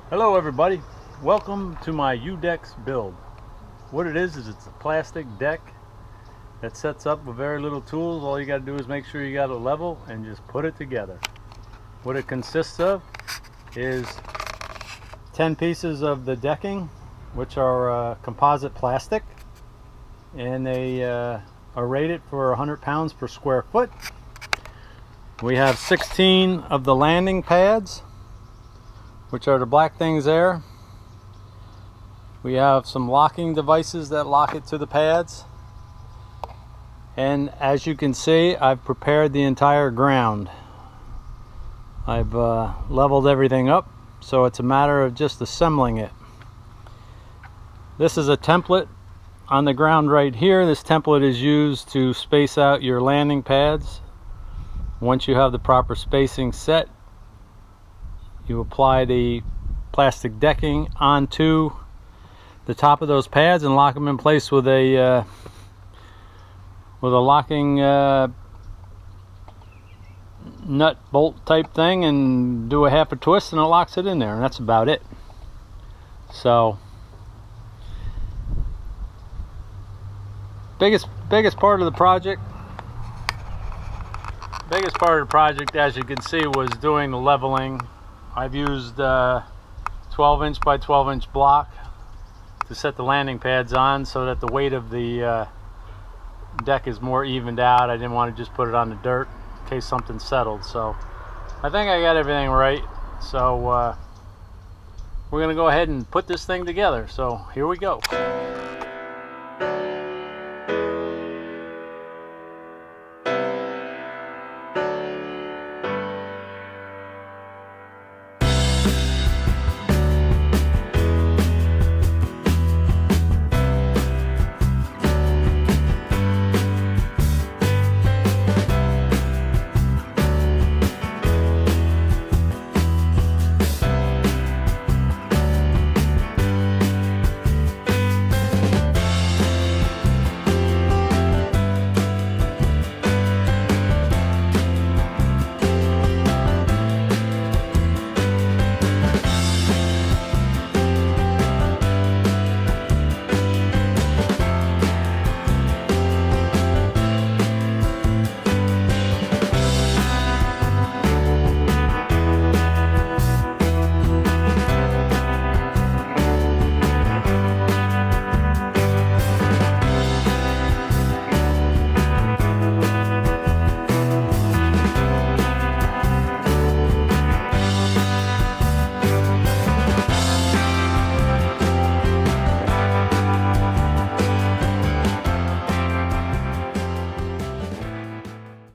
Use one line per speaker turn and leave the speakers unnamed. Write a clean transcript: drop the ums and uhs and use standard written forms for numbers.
Hello everybody, welcome to my Udecx build. What it is it's a plastic deck that sets up with very little tools. All you got to do is make sure you got it level and just put it together. What it consists of is 10 pieces of the decking, which are composite plastic, and they are rated for 100 pounds per square foot. We have 16 of the landing pads, which are the black things there. We have some locking devices that lock it to the pads. And as you can see, I've prepared the entire ground. I've leveled everything up, so it's a matter of just assembling it. This is a template on the ground right here. This template is used to space out your landing pads. Once you have the proper spacing set, you apply the plastic decking onto the top of those pads and lock them in place with a locking nut bolt type thing, and do a half a twist and it locks it in there, and that's about it. So biggest part of the project as you can see was doing the leveling. I've used 12-inch by 12-inch block to set the landing pads on so that the weight of the deck is more evened out. I didn't want to just put it on the dirt in case something settled. So I think I got everything right. So we're going to go ahead and put this thing together. So here we go.